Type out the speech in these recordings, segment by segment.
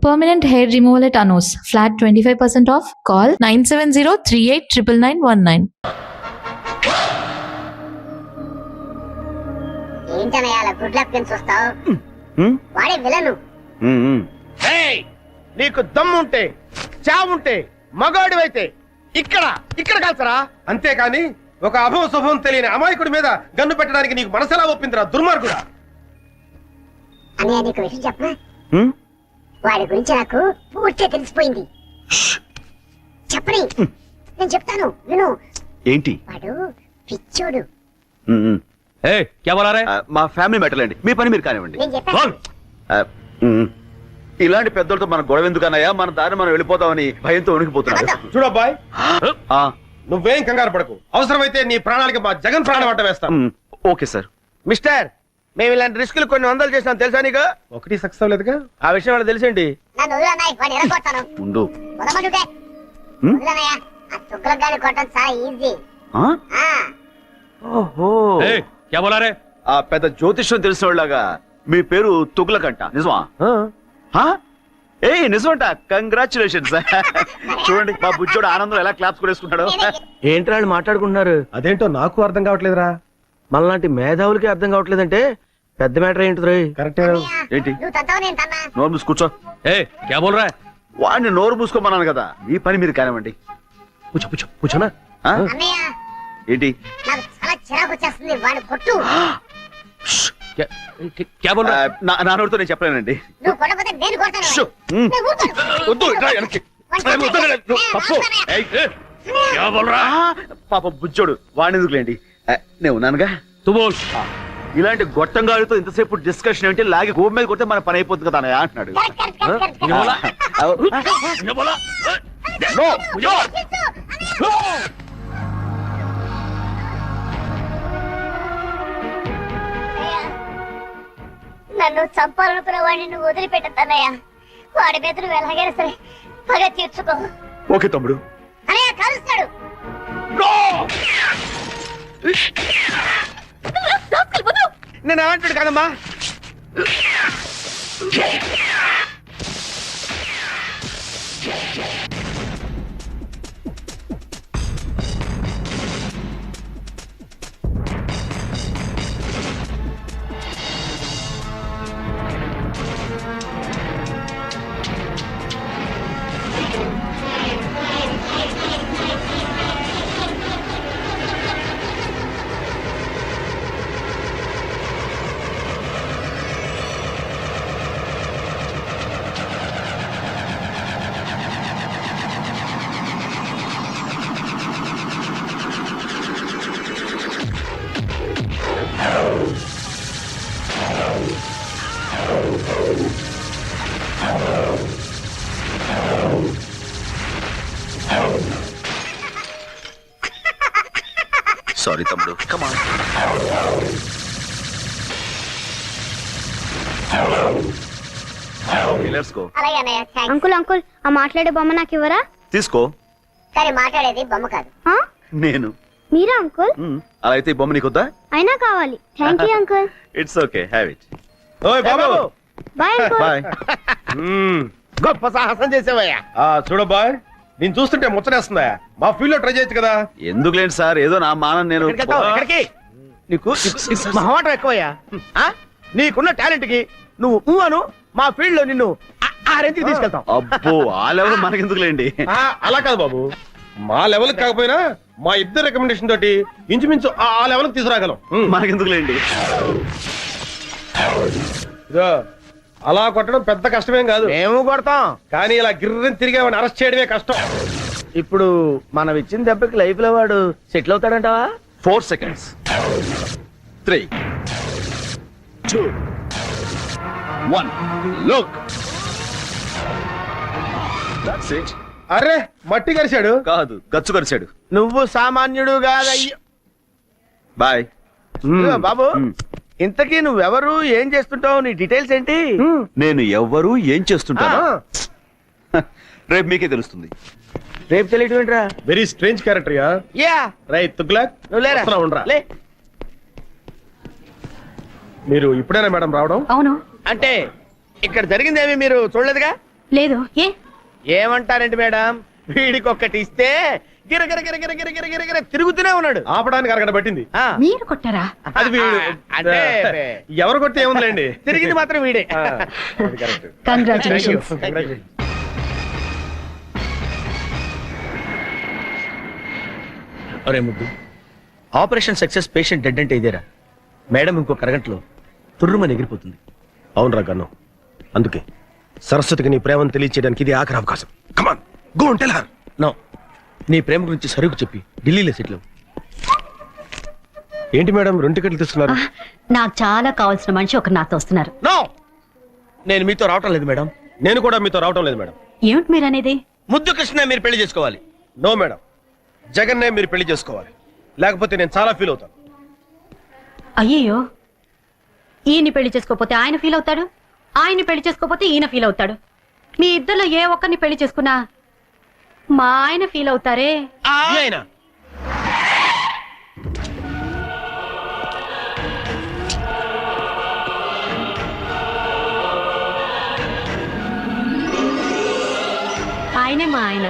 Permanent hair removal at Anos. Flat 25% off. Call 970-389919. ఏంటనయ్య అలా good luck అని చూస్తావు? వాడే విలను. నీకు దమ్ముంటే చావుంటే మగాడివైతే ఇక్కడ కాల్చరా, అంతేకాని ఒక అభవ శుభం తెలియని అమాయకుడి మీద గన్ను పెట్టడానికి నీకు మనసెలా ఒప్పిందిరా దుర్మార్గుడా? అన్నయ్య నీకు విషయం చెప్పనా? వాడి గురించి నాకు పూర్తిగా తెలిసిపోయింది. చెప్పని, నేను చెప్తాను విను. ఏంటి? వాడు పిచ్చోడు. మా ఫ్యామిలీ మ్యాటర్ అండి, మీ పని మీరు కానివ్వండి. నేను చెప్పాను. ఇలాంటి పెద్దలతో మన గొడవ ఎందుకన్నాయా? మన దారి మనం వెళ్ళిపోతామని భయంతో ఉనికిపోతున్నాడు. చూడబ్బాయ్, నువ్వేం కంగారు పడకు. అవసరమైతే నీ ప్రాణాలకి మా జగన్ ప్రాణం అడ్డ వేస్తాం. Okay sir. మిస్టర్, మేము ఇలాంటి రిస్కులు కొన్ని వందలు చేసినాం తెలుసా నీకు? ఒకటి సక్సెస్ అవ్వలేదుగా, ఆ విషయం వాళ్ళకి తెలిసేంటి? నన్ను వదలన్నాయి, వాడిని ఎరగొడతాను. ఉండు. వదలమంటుంటే వదలన్నయ్య. ఆ తుగ్గులకు గాని కొట్టడం చాలా ఈజీ. ఓహో, ఆ పెద్ద జ్యోతిష్యం తెలిసిన వాళ్ళగా మీ పేరు తుగ్లకంట, నిజమా? ఏ నిజమంట. కంగ్రాచులేషన్స్. చూడండి మా బుజ్జోడు ఆనందం ఎలా క్లాప్స్ కొడేసుకుంటాడు. ఏంటి వాళ్ళు మాట్లాడుకుంటున్నారు? అదేంటో నాకు అర్థం కావట్లేదురా. మనలాంటి మేధావులకి అర్థం కావట్లేదంటే పెద్ద మ్యాటర్ ఏంటి? కరెక్టే. ఏంటి? నువ్వు తంతావు, నేను తన్నా. నోరు మూసి కూర్చో. వాడిని నోరు మూసుకోమన్నాను కదా, మీ పని మీరు కానివ్వండి. కూర్చోనా? అన్నయ్య, ఏంటి? నాకు చాలా చిరాకు వచ్చేస్తుంది. వాడు కొట్టు. నా నోరుతో నేను చెప్పలేనండి. నువ్వు కొట్టకపోతే నేను కొడతాను. నేను ఊరుకోను. వద్దు, ఇట్రా వెనక్కి. పాప బుజ్జోడు, వాడిని ఎందుకులేండి, నేను ఉన్నానుగా. ఇలాంటి గొట్టంగాడితో ఇంతసేపు డిస్కషన్ ఏంటి? లాగి గోపు మీద కొడితే మన పని అయిపోతుంది కదా అంటున్నాడు. నన్ను చంపాలనుకున్న వాడిని నువ్వు వదిలిపెట్టద్దన్నయ్య. వాడి మీద నువ్వు ఎలాగైనా సరే పగ తీర్చుకో. ఓకే తమ్ముడు. అన్నయ్య కలుస్తాడు. నేను అంటాడు కదమ్మా. సారీ తమ్ముడు. కమాన్. అలాగే అన్నయ్య. అంకుల్ అంకుల్, ఆ మాట్లాడే బొమ్మ నాకు ఇవ్వరా? తీసుకో. సరే, మాట్లాడేది బొమ్మ కాదు, నేను. మీరా అంకుల్? అలా అయితే ఈ బొమ్మ నీకొద్దా? అయినా కావాలి. Thank you uncle. It's okay, have it. ఓయ్ బాబు, బాయ్ అంకుల్. బాయ్. గొప్ప సాహసం చేసావయ్యా. చూడబ్బాయ్, నేను చూస్తుంటే ముచ్చటేస్తుందా? మా ఫీల్డ్ లో ట్రై చేయొచ్చు కదా. ఎందుకులేండి సార్, ఏదో నా మానం. నేను నీకు మహమాటం ఎక్కువయ్యా. నీకున్న టాలెంట్ కి నువ్వు అను, మా ఫీల్డ్ లో నిన్ను ఆ రేంజ్కి తీసుకెళ్తాం. అబ్బో, ఆ లెవెల్ మనకెందుకులేండి. అలా కాదు బాబు, మా లెవెల్ కాకపోయినా మా ఇద్దరు రికమెండేషన్ తోటి ఇంచుమించు ఆ లెవెల్ తీసుకురాగలం. మనకెందుకులేండి. ఇదో అలా కొట్టడం పెద్ద కష్టమేం కాదు. మేము కొడతాం, కానీ ఇలా గిర్రని తిరిగి అరెస్ట్ చేయడమే కష్టం. ఇప్పుడు మనం ఇచ్చిన దెబ్బకి లైఫ్ లో వాడు settle అవుతాడంటావా? 4 seconds. 3, 2, 1. Look. That's it. అరే, మట్టి కరిశాడు కాదు, గచ్చు కరిచాడు. నువ్వు సామాన్యుడు కాదయ్యో. బాయ్ బాబు. ఇంతకీ నువ్వెవరు, ఏం చేస్తుంటావు, నీ డీటెయిల్స్ ఏంటి? నేను ఎవ్వరు ఏం చేస్తుంటాను రేపు మీకే తెలుస్తుంది. రేపు తెలియటం ఏంట్రా? Very strange character yeah. Yeah right Tughlaq, నువ్వు లేరా? ఉండరా. లే. మీరు ఇప్పుడేనా మేడం రావడం? అవును. అంటే ఇక్కడ జరిగిందేమి మీరు చూడలేదుగా? లేదు. ఏ ఏమంటారండి మేడం, వీడికి ఒక్కటి ఇస్తే గిరగిర గిరగిర గిరగిర గిరగిర తిరుగుతూనే ఉన్నాడు. ఆపడానికి అరగడ పట్టింది. ఆ, మీరు కొట్టారా? అది వీడు. అంటే ఎవరు కొడితే ఏముందిలేండి. తిరిగింది మాత్రం వీడే. అది correct. కంగ్రాచులేషన్స్. Congratulations. అరే ముద్దు, ఆపరేషన్ సక్సెస్, పేషెంట్ డెడ్ అంటే ఇదేరా? మేడం ఇంకొక అరగంటలో తుర్రుమని ఎగిరిపోతుంది. అవునరా గన్ను, అందుకే సరస్వతికి నీ ప్రేమను తెలియచేయడానికి ఇది ఆఖరి అవకాశం. Come on go and tell her. No, నీ ప్రేమ గురించి సరుకు చెప్పి ఢిల్లీలో సెటిల్. ఏంటి మేడం 2 టికెట్లు తీసుకున్నారు? నాకు చాలా కావాల్సిన మనిషి ఒకరు నాతో వస్తున్నారు. నో, నేను మీతో రావటం లేదు మేడం. నేను కూడా మీతో రావటం లేదు మేడం. ఏమిటి మీరు అనేది? ముద్దు కృష్ణ మీరు పెళ్లి చేసుకోవాలి. నో మేడం, జగన్నే మీరు పెళ్లి చేసుకోవాలి. లేకపోతే నేను చాలా ఫీల్ అవుతాను. అయ్యయ్యో, ఈయన్ని పెళ్లి చేసుకోకపోతే ఆయన ఫీల్ అవుతాడు, ఆయన్ని పెళ్లి చేసుకోకపోతే ఈయన ఫీల్ అవుతాడు. మీ ఇద్దరిలో ఏ ఒక్కరిని పెళ్లి చేసుకున్నా మా ఆయన ఫీల్ అవుతారే. ఈ అయినా ఆయనే మా ఆయన.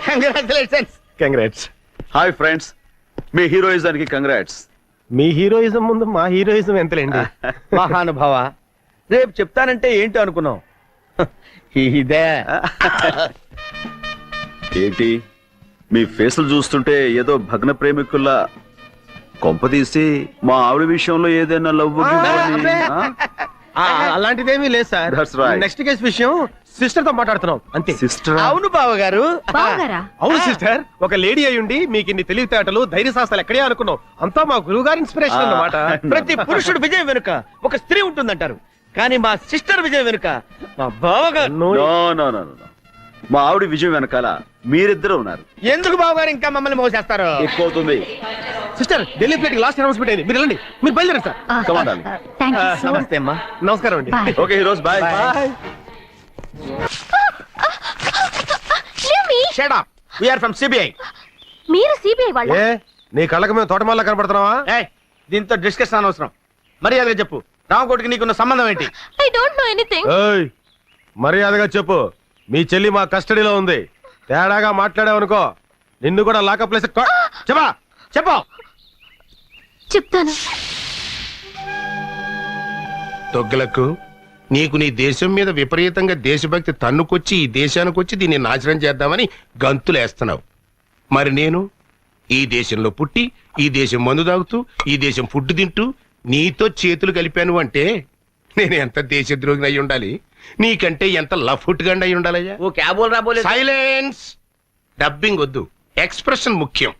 కంగ్రాచులేషన్స్. కంగ్రాట్స్. హాయ్ ఫ్రెండ్స్, మీ హీరోయిజానికి కంగ్రాట్స్. మీ హీరోయిజం ముందు మా హీరోయిజం ఎంతలేండి. మహానుభావ, రేపు చెప్తానంటే ఏంటో అనుకున్నావు. ఇదే ఏంటి మీ ఫేసులు చూస్తుంటే ఏదో భగ్న ప్రేమికుల్లా, కొంపదీసి మా ఆవిడ విషయంలో ఏదైనా లవ్ అలాంటిదేమీ లేదు sir. That's right. Next case విషయం సిస్టర్ తో మాట్లాడుతున్నాం అంతే. సిస్టర్? అవును బావగారు. బావగారా? అవును సిస్టర్, ఒక లేడీ అయ్యుండి మీకు ఇన్ని తెలివితేటలు ధైర్య సాహసాలు ఎక్కడే అనుకున్నాం. అంతా మా గురువు గారి ఇన్స్పిరేషన్ అన్నమాట. ప్రతి పురుషుడు విజయం వెనుక ఒక స్త్రీ ఉంటుందంటారు, కానీ మా సిస్టర్ విజయం వెనుక మా బావగారు. నో నో నో నో, మా ఆవిడ విజయం వెనకాల మీరిద్దరు ఉన్నారు. ఎందుకు బావగారు ఇంకా మమ్మల్ని మోసేస్తారు? ఎక్కువ అవుతుంది. Sister, Delhi flight last announcement అయింది, మీరు వెళ్ళండి. మీరు బయలుదేరండి sir. Come on, darling. Thank you so much. నమస్తే అమ్మా. నమస్కారం అండి. Bye. Okay heroes, bye. Shut up. We are from CBI. మీరు సిబిఐ వాళ్ళ? ఏ నీ కళ్ళకి మేము తోటమాల కనపడుతున్నావా? ఏయ్, దీంతో డిస్కషన్ అనవసరం. మర్యాదగా చెప్పు, రామకోటికి నీకున్న సంబంధం ఏంటి? I don't know anything. ఏయ్, మర్యాదగా చెప్పు. మీ చెల్లి మా కస్టడీలో ఉంది. తేడాగా మాట్లాడావనుకో నిన్ను కూడా లాకప్ ప్లేస్. చెప్పా చెప్పు. చెప్తాను. తొగ్గులకు నీకు నీ దేశం మీద విపరీతంగా దేశభక్తి తన్నుకొచ్చి ఈ దేశానికి వచ్చి దీన్ని నాశనం చేద్దామని గంతులేస్తున్నావు. మరి నేను ఈ దేశంలో పుట్టి ఈ దేశం మందు తాగుతూ ఈ దేశం ఫుడ్ తింటూ నీతో చేతులు కలిపాను అంటే నేను ఎంత దేశద్రోహిని అయి ఉండాలి, నీకంటే ఎంత లఫుట్ గండి అయి ఉండాలయ్యా. ఓ క్యాబోల్ రాబోలే. సైలెన్స్. డబ్బింగ్ వద్దు, ఎక్స్ప్రెషన్ ముఖ్యం.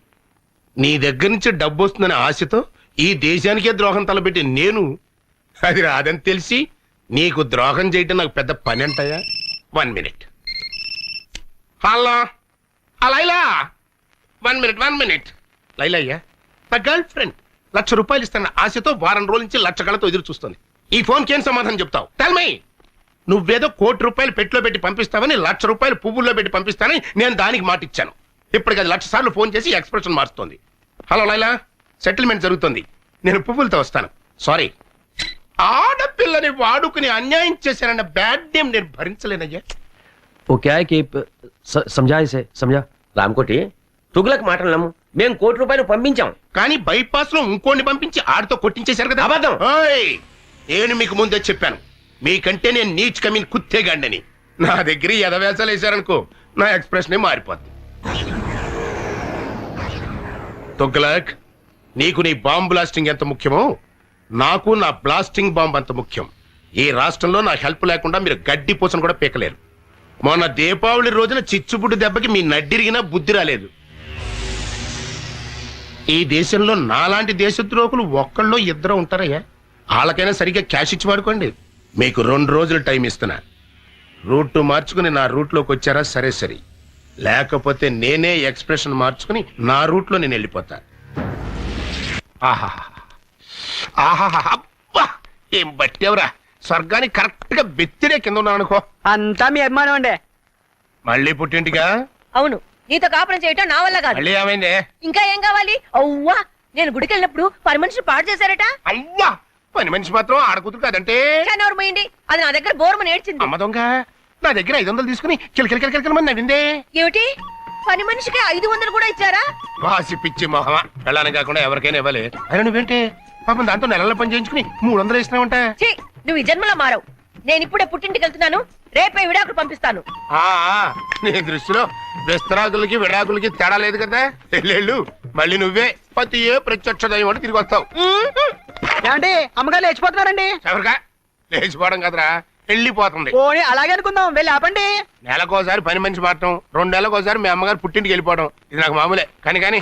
నీ దగ్గర నుంచి డబ్బు వస్తుందనే ఆశతో ఈ దేశానికే ద్రోహం తలపెట్టి నేను అది రాదని తెలిసి నీకు ద్రోహం చేయటం నాకు పెద్ద పని అంటాయా? 1 minute. Hello Laila, 1 minute. Laila అయ్యా, నా గర్ల్ ఫ్రెండ్ ₹1,00,000 ఇస్తాను ఆశతో వారం రోజుల నుంచి లక్ష కళతో ఎదురు చూస్తుంది. ఈ ఫోన్కి ఏం సమాధానం చెప్తావు? Tell me. నువ్వేదో ₹1,00,00,000 పెట్టిలో పెట్టి పంపిస్తావని ₹1,00,000 పువ్వుల్లో పెట్టి పంపిస్తానని నేను దానికి మాట ఇచ్చాను. ఇప్పటికి అది 1,00,000 సార్లు ఫోన్ చేసి ఎక్స్ప్రెషన్ మారుస్తుంది. హలో లైలా, సెటిల్మెంట్ జరుగుతుంది, నేను పువ్వులతో వస్తాను. సారీ, ఆడపిల్లని వాడుకుని అన్యాయం చేశానన్న బ్యాడ్ నేమ్ నేను భరించలేనయ్యా. वो क्या है कि समझा इसे समझा రామకోటి, తుగులకు మాటలు నమ్ము. మేము ₹1,00,00,000 పంపించాం, కానీ బైపాస్ లో ఇంకోని పంపించి ఆడితో కొట్టించేశారు కదా. అబద్ధం. ఓయ్, నేను మీకు ముందే చెప్పాను, మీకంటే నేను నీచ్ కమీన్ కుత్తేగాండని. నా దగ్గర ఎదవేసాలు వేశారనుకో నా ఎక్స్ప్రెషన్ మారిపోద్ది. తొగ్లక్, నీకు నీ బాంబ్ బ్లాస్టింగ్ ఎంత ముఖ్యమో నాకు నా బ్లాస్టింగ్ బాంబ్ అంత ముఖ్యం. ఈ రాష్ట్రంలో నా హెల్ప్ లేకుండా మీరు గడ్డి పూసను కూడా పీకలేరు. మొన్న దీపావళి రోజున చిచ్చుబుడ్డు దెబ్బకి మీ నడ్డిరిగినా బుద్ధి రాలేదు. ఈ దేశంలో నాలాంటి దేశద్రోహులు ఒక్కళ్ళో ఇద్దరు ఉంటారయ్యా. వాళ్ళకైనా సరిగ్గా క్యాష్ ఇచ్చి వాడుకోండి. మీకు 2 రోజులు టైం ఇస్తున్నా. రూట్ మార్చుకుని నా రూట్లోకి వచ్చారా సరే సరే, లేకపోతే నేనే ఎక్స్ప్రెషన్ మార్చుకుని నా రూట్లో నేను వెళ్ళిపోతా. ఆహా ఆహా, అబ్బా ఏం బట్టేవరా, స్వర్గానికి కరెక్ట్ గా బెత్తిరే కింద ఉన్నాను అనుకో. అంతా మీ అభిమానం అండి. మళ్ళీ పుట్టింటిగా? అవును, నీతో కాపురం చేయటం నా వల్ల కాదు. మళ్ళీ ఏమైంది? ఇంకా ఏం కావాలి? అవ్వా, నేను గుడికి వెళ్ళినప్పుడు పని మనిషి పాడు చేశారట. అవ్వా పని మనిషి మాత్రం ఆడకూతురు కాదంటే ఎవరు పోయింది? అది నా దగ్గర బోర్మని ఏడ్చింది. అమ్మ దొంగ నా దగ్గర 500 తీసుకుని కిలకిల మంది నవ్విందే. ఏమిటి పని మనిషికి 500 కూడా ఇచ్చారా? వాసి పిచ్చి మొహమా వెళ్ళాలని కాకుండా ఎవరికైనా ఇవ్వలే. అయినా నువ్వేంటే పాపం దాంతో నెలల పని చేయించుకుని 300 ఇస్తున్నావంట. ఛీ, నువ్వు ఈ జన్మలో మారవు. నేను ఇప్పుడే పుట్టింటికి వెళ్తున్నాను, రేపే విడాకులు పంపిస్తాను. నీ దృష్టిలో విస్తరాకులకి విడాకులకి తేడా లేదు కదా. వెళ్ళు మళ్ళీ నువ్వే పతియే ప్రత్యక్ష దైవం అని తిరిగి వస్తావు. ఏమండి అమ్మగారు లేచిపోతున్నారండి. ఎవరిగా లేచిపోవడం కదరా వెళ్ళిపోతుంది. పోనీ అలాగే అనుకుందాం, వెళ్ళి ఆపండి. నెలకోసారి పని మనిషి మారటం, 2 నెలలకోసారి మీ అమ్మగారు పుట్టింటికి వెళ్ళిపోవడం ఇది నాకు మామూలే. కానీ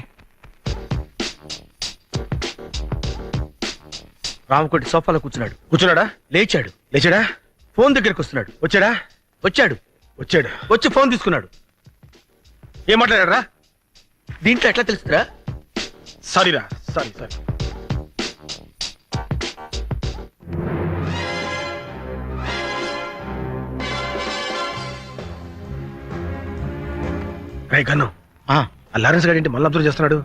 రామకోటి సోఫాలో కూర్చున్నాడా? లేచాడా? ఫోన్ దగ్గరికి వస్తున్నాడు. వచ్చాడు. వచ్చి ఫోన్ తీసుకున్నాడు. ఏం మాట్లాడారా? దీంట్లో ఎట్లా తెలుస్తుందా? సారీరా, సారీ. రే కన్ను, ఆ లారెన్స్ గారి ఇంటి మళ్ళీ అబ్జర్వ్ చేస్తున్నాడు.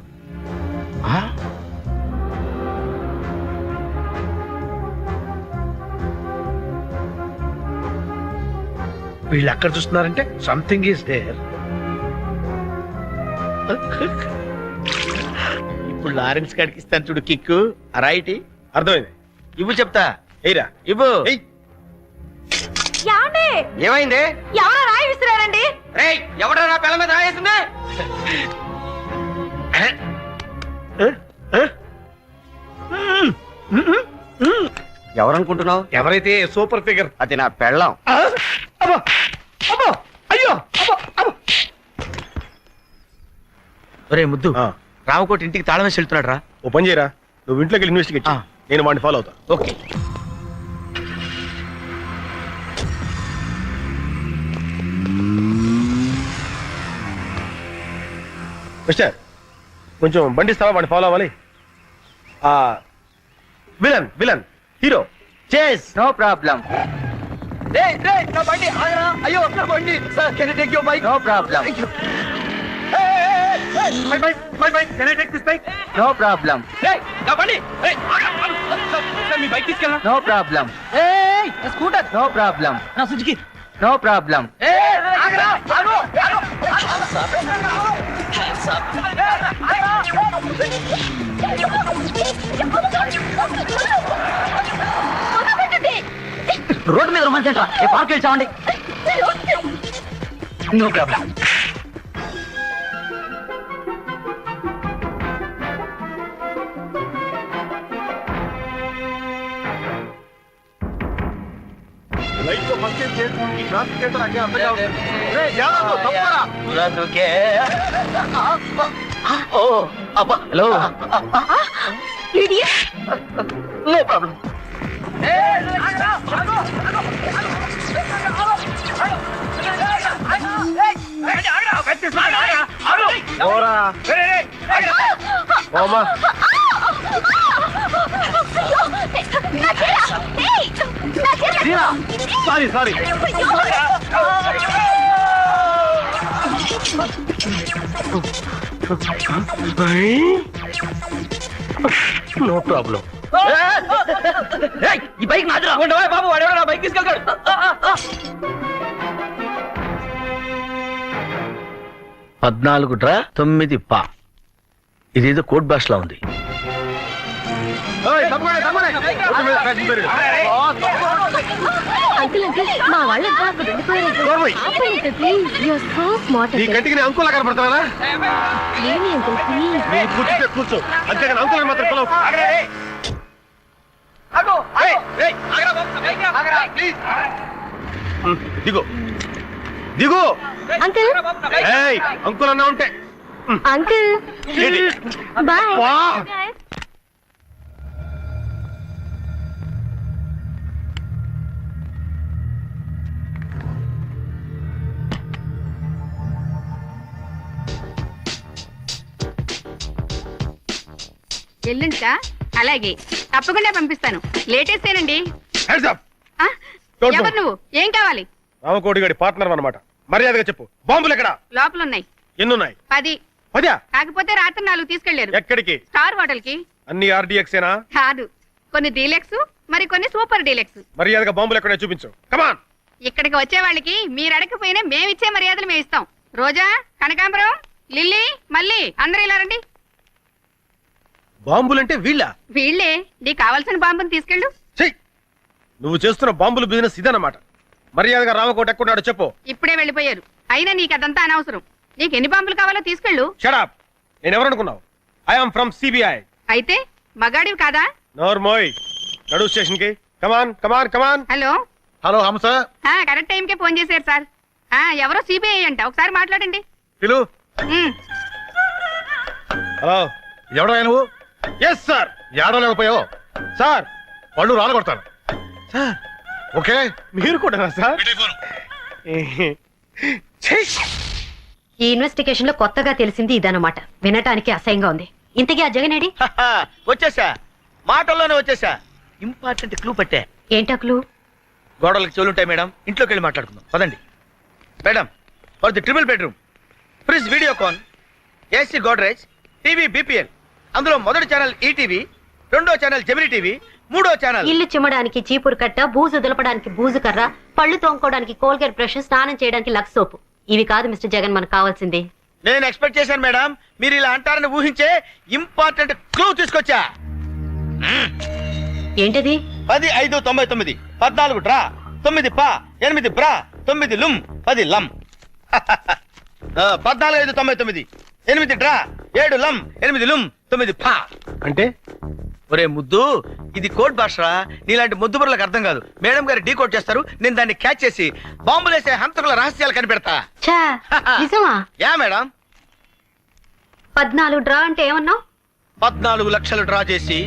వీళ్ళు అక్కడ చూస్తున్నారంటే సంథింగ్ ఈస్ దేర్. ఇప్పుడు లారెన్స్ గారికి ఇస్తాను చూడు కిక్కు. రైట్ అర్థమైంది. ఇవ్వు చెప్తా. ఎయిరా ఇవ్వు. ఏమైంది? ఎవరో రాయి విసిరారండి. ఎవడో నా పిల్ల మీద రాయేసింది. ఎవరనుకుంటున్నావు? ఎవరైతే సూపర్ ఫిగర్ అది నా పెళ్ళం. ఒరే ముద్దు, రామకోటి ఇంటికి తాళం వేసి వెళ్తున్నాడు రా. ఓ పని చేయరా, నువ్వు ఇంట్లోకి వెళ్ళి ఇన్వెస్టిగేట్ చెయ్. నేను వాడిని ఫాలో అవుతా. ఓకే. మిస్టర్, కొంచెం బండిస్తావా? వాడిని ఫాలో అవ్వాలి. Villain hero chase no problem. నా బండి ఆగరా. అయ్యో నా బండి. Sir can I take your bike? No problem. My bike, can I take this bike? No problem. నా బండి. సార్ మీ బైక్ తీసుకెళ్ళా? No problem. Scooter. No problem. నా సుజుకి. No problem. ఆగరా, ఆగు. రోడ్డు మీద రొమాన్స్ ఏంట్రా? ఏ పార్క్ వెళ్ళి చావండి. No problem. Hello. No problem. Sorry. No problem. ఈ బైక్ నాదిరా. బాబు వాడేవాడు నా బైక్ తీసుకెళ్తాడు. 14 డ్రా 9 పా. ఇదేదో కోడ్ భాషలా ఉంది. మా వాళ్ళు ఈ కంటికి నేను అంకులా కనపడతానా? కూర్చో, అంతేగాని అంకుల్ మాత్రం పిలవకు. దిగు. అంకుల్ అంకుల్ అన్నా ఉంటే అంకుల్ బాయ్. ఎల్లుంటా? అలాగే, తప్పకుండా పంపిస్తాను. లేటెస్టేనండి. ఎవరు నువ్వు? ఏం కావాలి? రామకోటి గడి పార్ట్నర్ అన్నమాట. మర్యాదగా చెప్పు. బాంబులు ఎక్కడ? లోపల ఉన్నాయి. ఎన్నున్నాయి? 10. పదా? కాకపోతే రాత్రి 4 తీసుకెళ్లారు. ఎక్కడికి? స్టార్ హోటల్ కి. అన్ని ఆర్డీఎక్సేనా? కాదు, కొన్ని డీలక్స్, మరి కొన్ని సూపర్ డీలక్స్. మర్యాదగా బాంబులు ఎక్కడే చూపించు. కమాన్. ఇక్కడికి వచ్చే వాళ్ళకి మీరు అడగకపోయినా మేమిచ్చే మర్యాదలు మేము ఇస్తాం. రోజా, కనకాంబరం, లిల్లీ, మళ్ళీ అందరూ ఇలా రండి. బాంబులంటే వీళ్ళ? వీళ్ళే. నీకు కావాల్సిన బాంబుని తీసుకెళ్ళు. చెయ్, నువ్వు చేస్తున్న బాంబులు బిజినెస్ ఇదన్నమాట. మర్యాదగా రామకోట ఎక్కడున్నాడో చెప్పు. ఇప్పుడే వెళ్ళిపోయారు. అయినా నీకు అదంతా అనవసరం. నీకు ఎన్ని బాంబులు కావాలో తీసుకెళ్ళు. షడప్. నేను ఎవరనుకున్నావు? I'm from CBI. అయితే మగాడివి కాదా? నోర్మోయ్, నడు స్టేషన్ కి. Come on come on come on. Hello. Hello Hamsa. Correct time కే ఫోన్ చేశారు సార్. ఎవరో సిబిఐ అంట, ఒకసారి మాట్లాడండి. పిలు. హలో, ఎవడో నువ్వు? Yes sir. ఏడవలేకపోయావు సార్? పళ్ళు రాలగొడతాను సార్. ఓకే, మీరు కూడా సార్? ఈ ఇన్వెస్టిగేషన్ లో కొత్తగా తెలిసింది ఇదన్నమాట. వినటానికి అసహ్యంగా ఉంది. ఇంతకీ ఆ జగనేడి? వచ్చేసా, మాటల్లోనే వచ్చేసా. ఇంపార్టెంట్ క్లూ పట్టే. ఏంటా క్లూ? గోడలకు చెవులుంటాయి మేడం, ఇంట్లోకి వెళ్ళి మాట్లాడుకుందాం పదండి. Madam, for the triple bedroom, fridge Videocon, AC Godrej, TV BPL. అందులో మొదటి ఛానల్ ఈటీవీ, రెండో ఛానల్ జెమిని టీవీ, మూడో ఛానల్. ఇల్లు చిమ్మడానికి చీపురు కట్ట, బూజు దులపడానికి బూజు కర్ర, పళ్ళు తోముకోవడానికి కోల్గేట్ బ్రష్, స్నానం చేయడానికి లక్స్ సోపు. ఇవి కాదు మిస్టర్ జగన్ మనకు కావాల్సింది. నేను ఎక్స్పెక్ట్ చేశాను మేడం, మీరు ఇలా అంటారని ఊహించే ఇంపార్టెంట్ క్లూ తీసుకొచ్చా. ఏంటది? 10, 5, 99, 14 డ్రా, 9 పా, 8 బ్రా, 9 లుమ్, 10 లమ్. 14, 5, 99, 8 డ్రా, 7 లమ్, 8 లుమ్, 9 పా. అంటే ఒరే ముద్దు, ఇది కోడ్ భాషరా. నీలాంటి ముద్దు బుర్రలకు అర్థం కాదు. మేడం గారు డీ కోడ్ చేస్తారు, నేను దాన్ని క్యాచ్ చేసి బాంబులేసే హంతకుల రహస్యాలు కనిపెడతా. నిజమా? Yeah madam. 14 డ్రా అంటే ఏమన్నావు? 14 లక్షలు డ్రా చేసి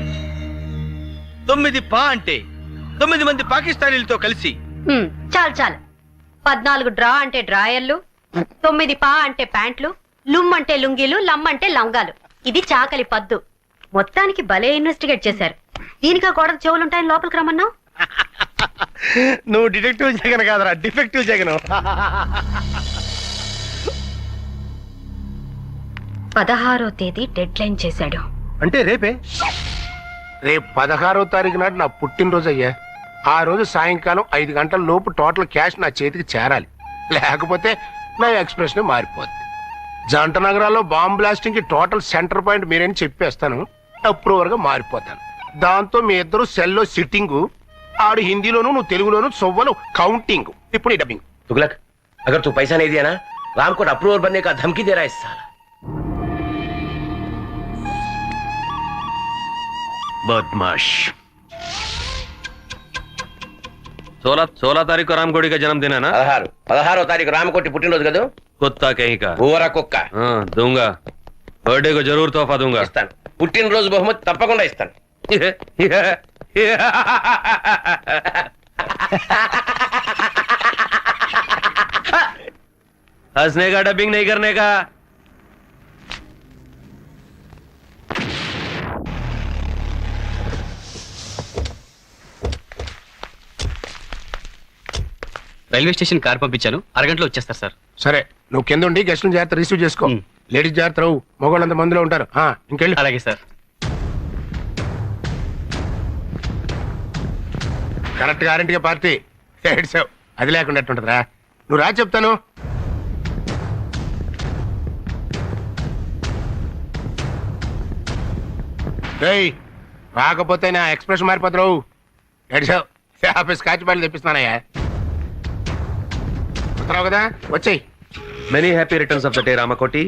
9 పా అంటే 9 మంది పాకిస్తానీలతో కలిసి. చాలు చాలు. 14 డ్రా అంటే డ్రాయర్లు, 9 పా అంటే ప్యాంట్లు, లుమ్ అంటే లుంగీలు, లమ్ అంటే లంగాలు. ఇది చాకలి పద్దు. మొత్తానికి భలే ఇన్వెస్టిగేట్ చేశారు. దీనికా గోడకు చెవులుంటాయని లోపలికి రమ్మన్నావు? నువ్వు డిటెక్టివ్ జగన్ కాదరా, డిఫెక్టివ్ జగన్. 16వ తేదీ డెడ్ లైన్ చేశాడు. అంటే రేపే? రేపు 16వ తారీఖు నాడు నా పుట్టినరోజు అయ్యా. ఆ రోజు సాయంకాలం 5 గంటల లోపు టోటల్ క్యాష్ నా చేతికి చేరాలి. లేకపోతే నా ఎక్స్ప్రెషన్ మారిపోద్ది. జంట నగరాల్లో బాంబ్ బ్లాస్టింగ్ కి టోటల్ సెంటర్ పాయింట్ మీరని చెప్పేస్తాను. అప్రూవర్ గా మారిపోతాను. దాంతో మీ ఇద్దరు సెల్లో సిట్టింగ్, ఆడు హిందీలోను నువ్వు తెలుగులోను సొవ్వలు కౌంటింగ్. ఇప్పుడు ఈ డబ్బింగ్. तुगलक, अगर तू पैसा नहीं दिया ना, राम को अप्रूवर बनने का धमकी दे रहा है इस साला. बदमाश. 16 तारीख को रामकोटी का जन्मदिन है ना? 16వ తారీఖు రామకోటి పుట్టినరోజు కదా. कुत्ता कहीं का. ఊరా కుక్క. दूंगा. बर्थडे को जरूर तोहफा दूंगा. ఇస్తాను. పుట్టినరోజు బహుమతి తప్పకుండా ఇస్తాను. हंसने का, डबिंग नहीं करने का. రైల్వే స్టేషన్ కార్ పంపించాను, అరగంటలో వచ్చేస్తారు సార్. సరే, నువ్వు కింద ఉండి గెస్ట్లను జాగ్రత్త రిసీవ్ చేసుకో. లేడీస్ జాగ్రత్త రావు, మగవాళ్ళంతా మందులో ఉంటారు. ఇంకెళ్ళి. అలాగే సార్. కరెక్ట్ గ్యారంటీగా పార్టీ ఏడ్చావు. అది లేకుండా ఎట్టుంటదిరా. నువ్వు రా చెప్తాను. రాకపోతే నా ఎక్స్ప్రెషన్ మారిపోతావు. ఏడ్చావు. ఆఫీస్ కాచిపాళ్ళు తెప్పిస్తున్నానయ్యా. వస్తున్నావు కదా, వచ్చేయి. Many happy returns of the day, Ramakoti.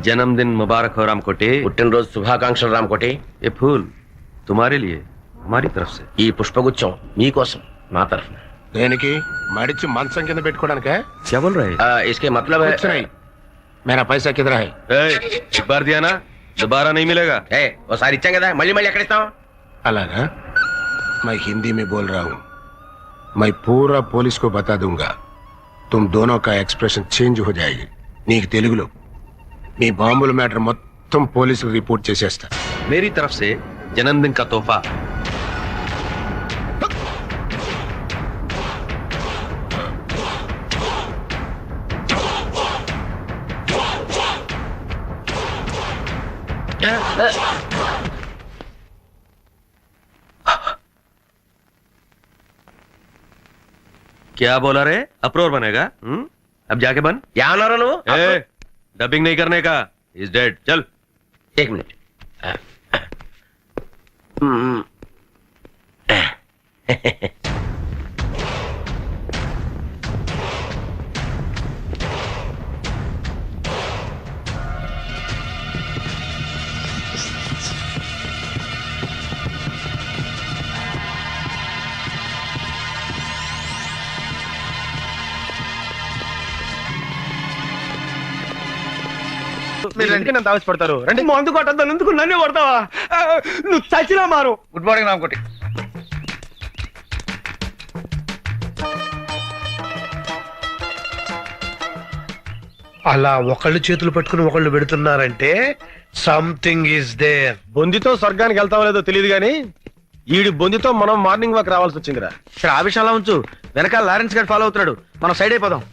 जन्मदिन मुबारक हो रामकोटी. పుట్టినరోజు శుభాకాంక్షలు రామకోటి. ये फूल तुम्हारे लिए हमारी तरफ से. ఈ పుష్పగుచ్చం మీకోసం మా తరఫున. దేనికి? మడిచి మంచం కింద పెట్టుకోవడానికే? क्या बोल रहे हैं? इसके मतलब है कुछ नहीं. मेरा पैसा किधर है? एक बार दिया ना, दोबारा नहीं मिलेगा. ఒకసారి ఇచ్చాం కదా, మళ్ళీ మళ్ళీ ఎక్కడ ఇస్తాం? అలాగా? मैं हिंदी में बोल रहा हूँ. मैं पूरा पुलिस को बता दूंगा. तुम दोनों का एक्सप्रेशन चेंज हो जाएगी. నీకు తెలుగులో మీ బాంబుల మ్యాటర్ మొత్తం పోలీసులు రిపోర్ట్ చేసేస్తా. मेरी तरफ से जन्मदिन का तोहफा क्या बोला रे? अप्रोर बनेगा? अब जाके बन। ఏమన్నారా నువ్వు डबिंग नहीं करने का। Is dead. चल। 1 मिनट మీరు రండి. నన్ను దాచిపడతారు రండి. మందు కొట్టద్దాను ఎందుకు నన్నే కొడతావా? నువ్వు చచ్చినా మారు. Good morning Ramakoti. అలా ఒకళ్ళు చేతులు పట్టుకుని ఒకళ్ళు పెడుతున్నారంటే సంథింగ్ ఈస్ దేర్. బొందితో స్వర్గానికి వెళ్తామో లేదో తెలియదు గానీ ఈడి బొందితో మనం మార్నింగ్ వాక్ రావాల్సి వచ్చిందిరా. సరే ఆ విషయంలో ఉంచు, వెనకాల లారెన్స్ గారు ఫాలో అవుతున్నాడు, మనం సైడ్ అయిపోదాం.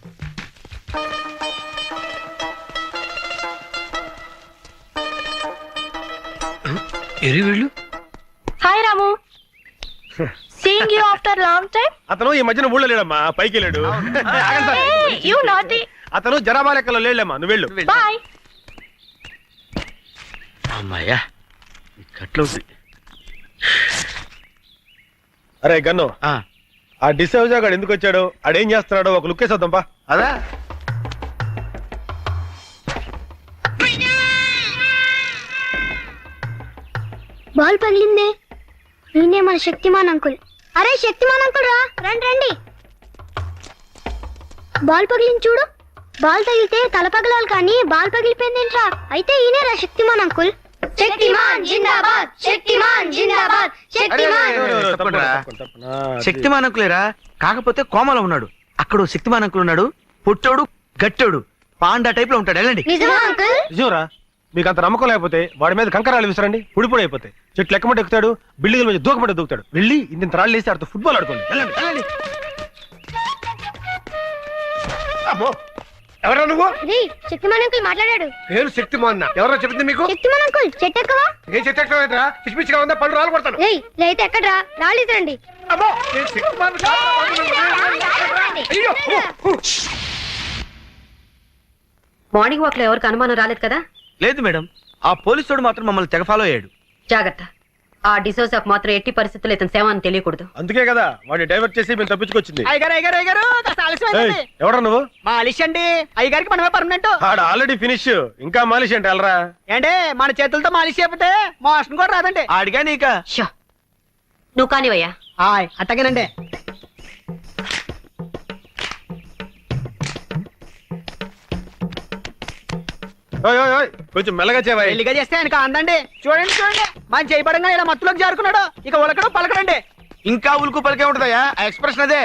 ఎరి వీళ్ళు hi Ramu. Seeing you after long time. అతను ఈ మధ్యన ఊళ్ళో లేడమ్మా, పైకి వెళ్ళాడు. You naughty. అతను జనాభా లెక్కలో లేడమ్మా, నువ్వు వెళ్ళు. బాయ్. అమ్మాయ్యా కట్లు. అరే గన్ను, ఆ డిసౌజా గాడు ఎందుకు వచ్చాడు, ఆడేం చేస్తున్నాడో ఒక లుక్ వేసేద్దాంపా. అదా బాల్ పగిలిందే. ఈయనే మన శక్తిమాన్ అంకుల్. అరే శక్తిమాన్ అంకుల్ రా, రండి రండి. బాల్ పగిలింది చూడు. బాల్ తగిలితే తల పగలాలి కానీ బాల్ పగిలిపోయిందేంట్రా? అయితే ఈయనే రా శక్తిమాన్ అంకుల్. శక్తిమాన్ జిందాబాద్, శక్తిమాన్ జిందాబాద్, శక్తిమాన్. శక్తిమాన్ అంకులేరా, కాకపోతే కోమలో ఉన్నాడు. అక్కడ శక్తిమాన్ అంకుల్ ఉన్నాడు, పుట్టోడు గట్టోడు పాండా టైప్ లో ఉంటాడు. వెళ్ళండి. నిజమా అంకుల్? నిజంరా, మీకు అంత నమ్మకం లేకపోతే వాడి మీద కంకరాలు విసరండి, పొడి అయిపోతాయి. చెట్లు ఎక్కమంటే ఎక్కుతాడు, బిల్డింగ్ మీద దూకమంటే దూకుతాడు. వెళ్ళి ఇంత రాళ్ళు వేసి ఆడితో ఫుట్బాల్ ఆడుకోండి. వెళ్ళండి వెళ్ళండి. ఎవరా నువ్వు? రే శక్తిమాన్ అంకుల్ మాట్లాడాడు. పేరు శక్తిమాన్. ఎవరో చెప్పింది మీకు? శక్తిమాన్ అంకుల్ చెట్టు ఎక్కవా? ఏ చెట్టెక్కడా? పిచ్చిపిచ్చిగా ఉందా? పళ్ళు రాలు కొడతాను. రేయ్ లేతే ఎక్కడ్రా, రాళ్ళు రండి. అమ్మో, నేను శక్తిమాన్ కాదు. అయ్యో. మార్నింగ్ వాక్ లో ఎవరికి అనుమానం రాలేదు కదా? లేదు మేడం, ఆ పోలీసుడు మాత్రం మమ్మల్ని తెగ ఫాలో అయ్యాడు. జాగ్రత్త. ఆ డిసోజాకు మాత్రం ఎట్టి పరిస్థితుల్లో ఇతని సేవ అని తెలియకూడదు. అందుకే కదా వాడిని డైవర్ట్ చేసి మేము తప్పించుకొచ్చింది. అయ్యగారు ఎవడా నువ్వు? మాలిష్ అండి. అయ్యగారికి మనమే పర్మనెంట్. ఆడ ఆల్రెడీ ఫినిష్, ఇంకా మాలిష్ అంటే వెళ్ళరా. ఏంటే మన చేతులతో మాలిష్ చేయకపోతే మోషన్ కూడా రాదండి. ఆడిగా నీక. షో, నువ్వు కానివయ్యా. అట్టగేనండి. కొంచెం మెల్లగా చేవా. పెళ్లిగా చేస్తే ఆయనకు అందండి. చూడండి చూడండి, మన చేయబడంగా ఇలా మత్తులోకి జారుకున్నాడు. ఇక ఉలకడం పలకడండి. ఇంకా ఉలుకు పలికే ఉంటుందయ్యా ఆ ఎక్స్ప్రెషన్ అదే.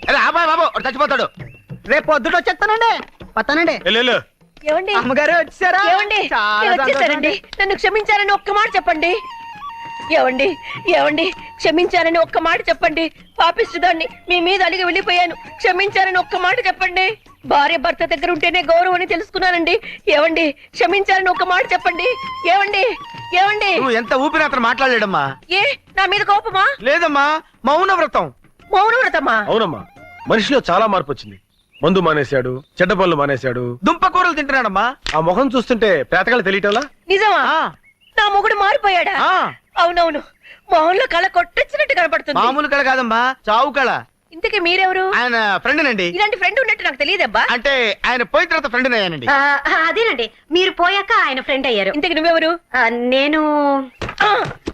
అదే ఆబాయ్ బాబు వాడు చచ్చిపోతాడు. రేపు పొద్దుట వచ్చేస్తానండి. వస్తానండి. ఏమండి అమ్మగారు వచ్చారా? ఏమండి చాలా వచ్చేసారండి. నన్ను క్షమించారని ఒక్క మాట చెప్పండి. ఏమండి ఏమండి క్షమించారని ఒక్క మాట చెప్పండి. పాపిస్తుదాన్ని మీ మీద అలిగి వెళ్ళిపోయాను. క్షమించారని ఒక్క మాట చెప్పండి. భార్య భర్త దగ్గర ఉంటేనే గౌరవం అని తెలుసుకున్నానండి. ఏమండి క్షమించారని ఒక్క మాట చెప్పండి. ఏమండి ఏమండి నువ్వు ఎంత ఊపిరి అతను మాట్లాడలేడమ్మా. ఏ నా మీద కోపమా? లేదమ్మా, మౌన వ్రతం. మౌన వ్రతమా? అవునమ్మా, మనిషిలో చాలా మార్పు వచ్చింది. మందు మానేశాడు, చెడ్డ పనులు మానేశాడు, దుంపకూరలు తింటున్నాడమ్మా. ఆ ముఖం చూస్తుంటే పేతకాలు తెలియటంలా. నిజమా? నా మొగుడు మారిపోయాడా? అవునవును, మొహంలో కళ కొట్టొచ్చినట్టు కనపడుతుంది. మామూలు కళ కాదమ్మా, చావు కళ. ఇంతకీ మీరెవరు? ఆయన ఫ్రెండ్ నండి. ఇలాంటి ఫ్రెండ్ ఉన్నట్టు నాకు తెలియదబ్బా. అంటే ఆయన పోయిన తర్వాత ఫ్రెండ్ అయ్యానండి. అదేనండి, మీరు పోయాక ఆయన ఫ్రెండ్ అయ్యారు. ఇంతకు నువ్వెవరు? నేను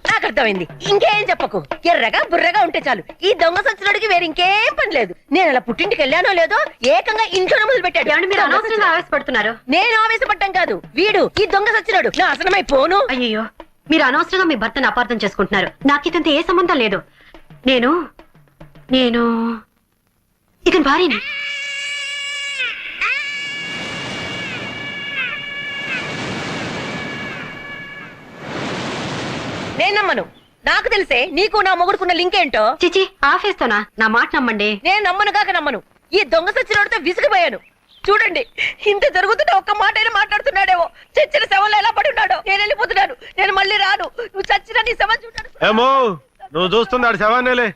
నాకు అర్థమైంది. ఇంకేం చెప్పకు. ఎర్రగా బుర్రగా ఉంటే చాలు. ఈ దొంగ సచ్చినోడికి వేరే ఇంకేం పని లేదు. నేను అలా పుట్టింటికి వెళ్ళానో లేదో ఏకంగా ఇంట్లోనే మొదలు పెట్టాడు. మీరు అనవసరంగా ఆవేశపడుతున్నారు. నేను ఆవేశపడ్డం కాదు, వీడు ఈ దొంగ సచ్చినోడు నాశనమై పోను. అయ్యో, మీరు అనవసరంగా మీ భర్తను అపార్థం చేసుకుంటున్నారు. నాకు ఇతంత ఏ సంబంధం లేదు. నేను నేను ఇతని భార్యని. నేను నమ్మను. నాకు తెలిసే నీకు నా మొగుడుకున్న లింక్ ఏంటో. చిచి, ఆఫేస్తోనా? నా మాట నమ్మండి. నేను నమ్మను కాక నమ్మను. ఈ దొంగ సచ్చినోడితో విసిగిపోయాను. చూడండి, ఇంత జరుగుతున్న ఒక్క మాట అయినా మాట్లాడుతున్నాడేమో. చచ్చిన శవంలో ఎలా పడి ఉన్నాడో. నేను వెళ్ళిపోతున్నాను, నేను మళ్ళీ రాను. నువ్వు చచ్చిన నీ శవం చూడాను. ఏమో నువ్వు చూస్తున్నాడు శవాన్నేలే.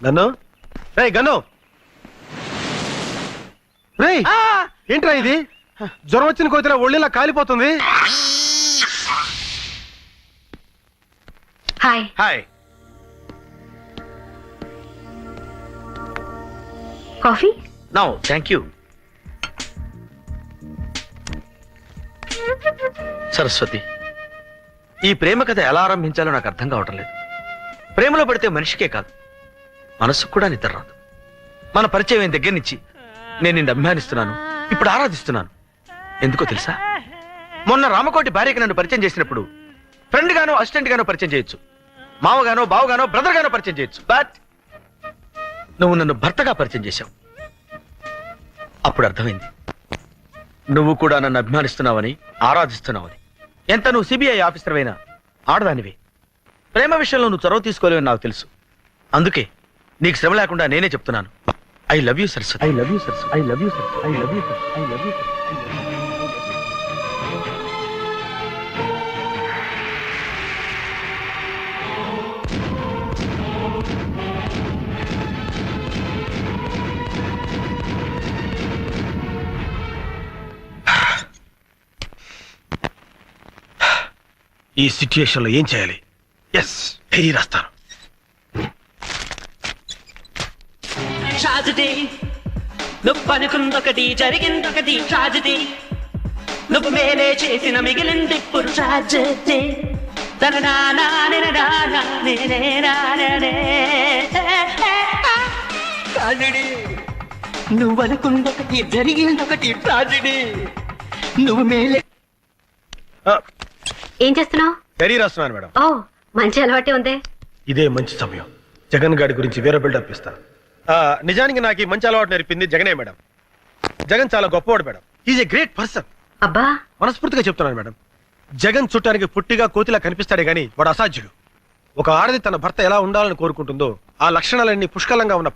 గన్ను రేయ్ గన్ను రేయ్ ఏంట్రా ఇది? జ్వరం వచ్చిన కోతిలా ఒళ్ళిలా కాలిపోతుంది. Hi. Hi. Coffee? No thank you. Saraswati, ఈ ప్రేమ కథ ఎలా ఆరంభించాలో నాకు అర్థం కావటం లేదు. ప్రేమలో పడితే మనిషికే కాదు, మనసుకు కూడా నిద్ర రాదు. మన పరిచయం అయిన దగ్గర నుంచి నేను నిన్ను అభిమానిస్తున్నాను, ఇప్పుడు ఆరాధిస్తున్నాను. ఎందుకో తెలుసా? మొన్న రామకోటి భార్యకి నన్ను పరిచయం చేసినప్పుడు ఫ్రెండ్ గానో అసిస్టెంట్ గానో పరిచయం చేయొచ్చు, మావగానో బావగానో బ్రదర్ గానో పరిచయం చేయొచ్చు. బట్ నువ్వు నన్ను భర్తగా పరిచయం చేశావు. అప్పుడు అర్థమైంది నువ్వు కూడా నన్ను అభిమానిస్తున్నావని, ఆరాధిస్తున్నావని. ఎంత నువ్వు సిబిఐ ఆఫీసర్ అయినా ఆడదానివి. ప్రేమ విషయంలో నువ్వు చొరవ తీసుకోలేవని నాకు తెలుసు. అందుకే నీకు శ్రమ లేకుండా నేనే చెప్తున్నాను. I love you Saraswati. I love you Saraswati. I love you Saraswati. I love you Saraswati. I love you Saraswati. ఈ సిచ్యుయేషన్ లో ఏం చేయాలి? ఎస్, డైరీ రాస్తాను. ట్రాజడీ, నువ్వు అనుకుందొకటి జరిగిందొకటి. ట్రాజడీ, నువ్వు మేలే చేసిన మిగిలింది ఇప్పుడు ట్రాజడీ. ట్రాజడీ, నువ్వు అనుకుందొకటి జరిగిందొకటి. ట్రాజడీ, నువ్వు మేలే. ఏం చేస్తున్నావు? డైరీ రాస్తున్నాను మేడం. ఓ, మంచి అలవాటే ఉందే. ఇదే మంచి సమయం. జగన్ గారి గురించి వేరే బిల్డప్ ఇస్తాను. నిజానికి నాకు ఈ మంచి అలవాటు నేర్పింది జగనే మేడం. జగన్ చాలా గొప్పవాడు madam. Is a great person. అబ్బా, మనస్ఫూర్తిగా చెప్తున్నాను మేడం. జగన్ చుట్టానికి పుట్టిగా కోతిలా కనిపిస్తాడే గానీ వాడు అసాధ్యుడు. ఒక ఆడది తన భర్త ఎలా ఉండాలని కోరుకుంటుందో ఆ లక్షణాలన్నీ పుష్కలంగా ఉన్న